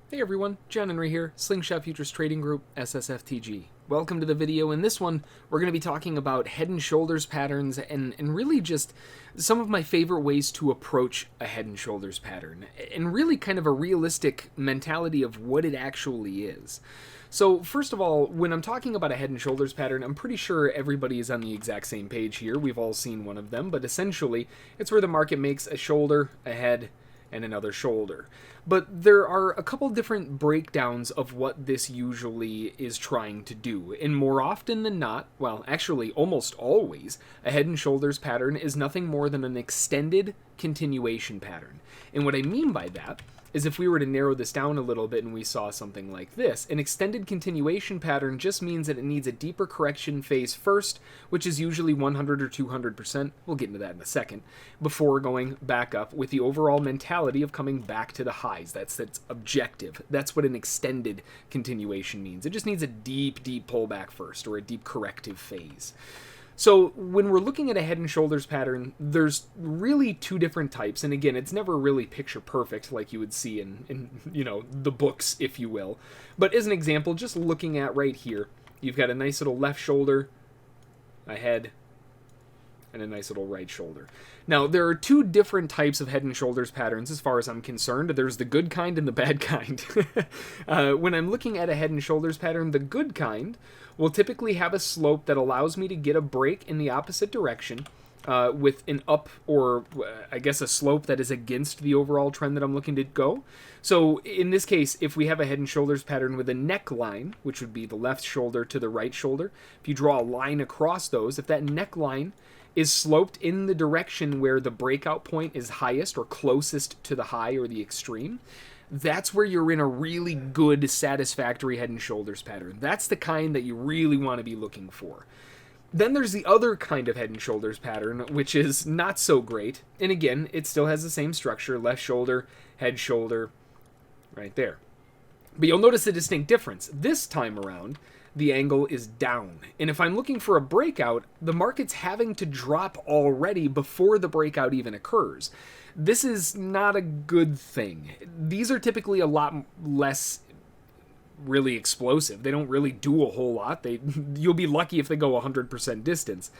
Hey everyone, John Henry here, Slingshot Futures Trading Group, SSFTG. Welcome to the video. In this one, we're going to be talking about head and shoulders patterns and really just some of my favorite ways to approach a head and shoulders pattern, and really kind of a realistic mentality of what it actually is. So first of all, when I'm talking about a head and shoulders pattern, I'm pretty sure everybody is on the exact same page here. We've all seen one of them, but essentially, it's where the market makes a shoulder, a head, and another shoulder. But there are a couple different breakdowns of what this usually is trying to do. And more often than not, well, actually almost always, a head and shoulders pattern is nothing more than an extended continuation pattern. And what I mean by that is if we were to narrow this down a little bit and we saw something like this, an extended continuation pattern just means that it needs a deeper correction phase first, which is usually 100 or 200%, we'll get into that in a second, before going back up with the overall mentality of coming back to the highs. That's its objective. That's what an extended continuation means. It just needs a deep pullback first, or a deep corrective phase. So when we're looking at a head and shoulders pattern, there's really two different types. And again, it's never really picture perfect like you would see in the books, if you will. But as an example, just looking at right here, you've got a nice little left shoulder, a head, and a nice little right shoulder. Now, there are two different types of head and shoulders patterns as far as I'm concerned. There's the good kind and the bad kind. When I'm looking at a head and shoulders pattern, the good kind will typically have a slope that allows me to get a break in the opposite direction with an up, or I guess a slope that is against the overall trend that I'm looking to go. So in this case, if we have a head and shoulders pattern with a neckline, which would be the left shoulder to the right shoulder, if you draw a line across those, if that neckline is sloped in the direction where the breakout point is highest or closest to the high or the extreme, that's where you're in a really good, satisfactory head and shoulders pattern. That's the kind that you really want to be looking for. Then there's the other kind of head and shoulders pattern, which is not so great. And again, it still has the same structure, left shoulder, head shoulder, right there. But you'll notice a distinct difference. This time around, the angle is down. And if I'm looking for a breakout, the market's having to drop already before the breakout even occurs. This is not a good thing. These are typically a lot less really explosive. They don't really do a whole lot. You'll be lucky if they go 100% distance.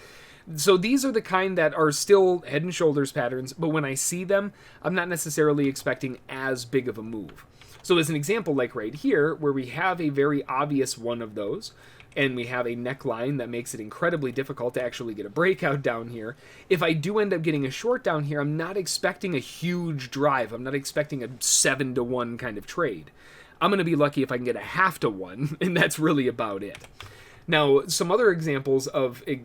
So these are the kind that are still head and shoulders patterns, but when I see them, I'm not necessarily expecting as big of a move. So as an example, like right here, where we have a very obvious one of those, and we have a neckline that makes it incredibly difficult to actually get a breakout down here, if I do end up getting a short down here, I'm not expecting a huge drive. I'm not expecting a 7-to-1 kind of trade. I'm going to be lucky if I can get a 1/2-to-1, and that's really about it. Now, some other examples of a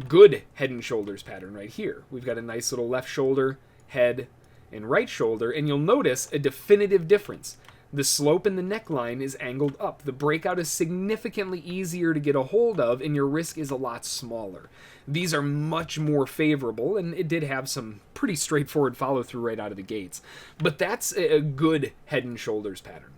good head and shoulders pattern right here. We've got a nice little left shoulder, head, and right shoulder, and you'll notice a definitive difference. The slope in the neckline is angled up. The breakout is significantly easier to get a hold of, and your risk is a lot smaller. These are much more favorable, and it did have some pretty straightforward follow-through right out of the gates. But that's a good head and shoulders pattern.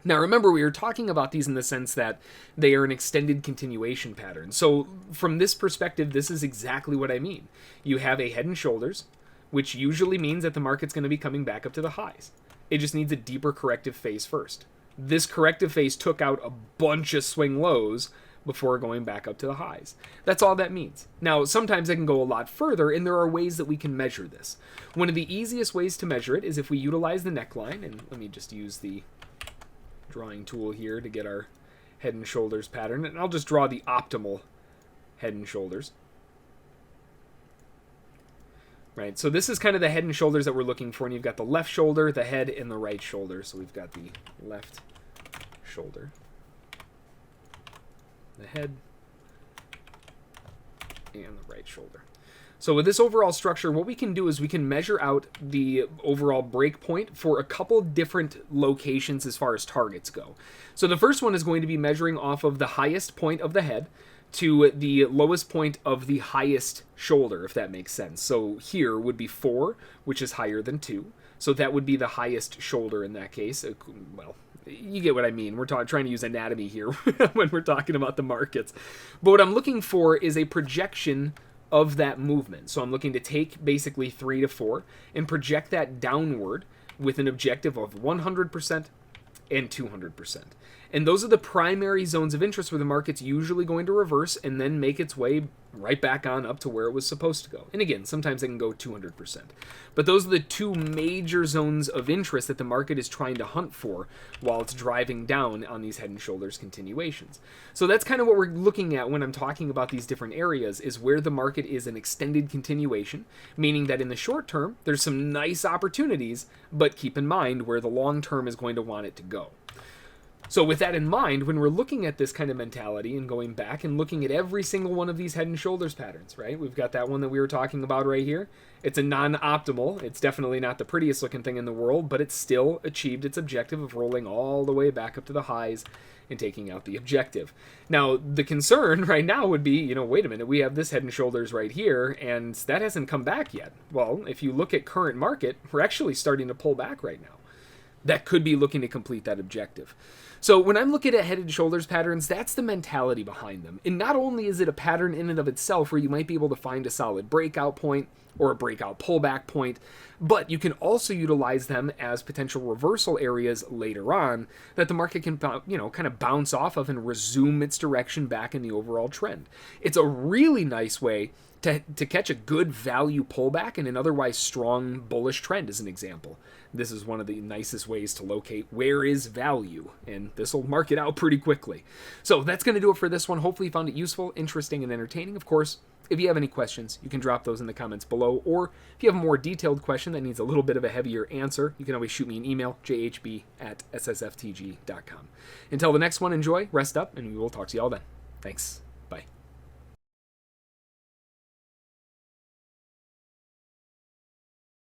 Now remember, we were talking about these in the sense that they are an extended continuation pattern. So from this perspective, this is exactly what I mean. You have a head and shoulders, which usually means that the market's going to be coming back up to the highs. It just needs a deeper corrective phase first. This corrective phase took out a bunch of swing lows before going back up to the highs. That's all that means. Now, sometimes it can go a lot further, and there are ways that we can measure this. One of the easiest ways to measure it is if we utilize the neckline, and let me just use the drawing tool here to get our head and shoulders pattern, and I'll just draw the optimal head and shoulders. Right, so this is kind of the head and shoulders that we're looking for, and you've got the left shoulder, the head, and the right shoulder. So we've got the left shoulder, the head, and the right shoulder. So with this overall structure, what we can do is we can measure out the overall break point for a couple different locations as far as targets go. So the first one is going to be measuring off of the highest point of the head to the lowest point of the highest shoulder, if that makes sense. So here would be 4, which is higher than 2. So that would be the highest shoulder in that case. Well, you get what I mean. We're trying to use anatomy here when we're talking about the markets. But what I'm looking for is a projection of that movement. So I'm looking to take basically 3 to 4 and project that downward with an objective of 100%, and 200%. And those are the primary zones of interest where the market's usually going to reverse and then make its way right back on up to where it was supposed to go. And again, sometimes it can go 200%. But those are the two major zones of interest that the market is trying to hunt for while it's driving down on these head and shoulders continuations. So that's kind of what we're looking at when I'm talking about these different areas, is where the market is an extended continuation, meaning that in the short term, there's some nice opportunities, but keep in mind where the long term is going to want it to go. So with that in mind, when we're looking at this kind of mentality and going back and looking at every single one of these head and shoulders patterns, right? We've got that one that we were talking about right here. It's a non-optimal. It's definitely not the prettiest looking thing in the world, but it's still achieved its objective of rolling all the way back up to the highs and taking out the objective. Now, the concern right now would be, wait a minute, we have this head and shoulders right here, and that hasn't come back yet. Well, if you look at current market, we're actually starting to pull back right now. That could be looking to complete that objective. So when I'm looking at head and shoulders patterns, that's the mentality behind them. And not only is it a pattern in and of itself where you might be able to find a solid breakout point or a breakout pullback point, but you can also utilize them as potential reversal areas later on that the market can, kind of bounce off of and resume its direction back in the overall trend. It's a really nice way to catch a good value pullback in an otherwise strong bullish trend, as an example. This is one of the nicest ways to locate where is value, and this will mark it out pretty quickly. So that's going to do it for this one. Hopefully you found it useful, interesting, and entertaining. Of course, if you have any questions, you can drop those in the comments below, or if you have a more detailed question that needs a little bit of a heavier answer, you can always shoot me an email, jhb@ssftg.com. Until the next one, enjoy, rest up, and we will talk to you all then. Thanks.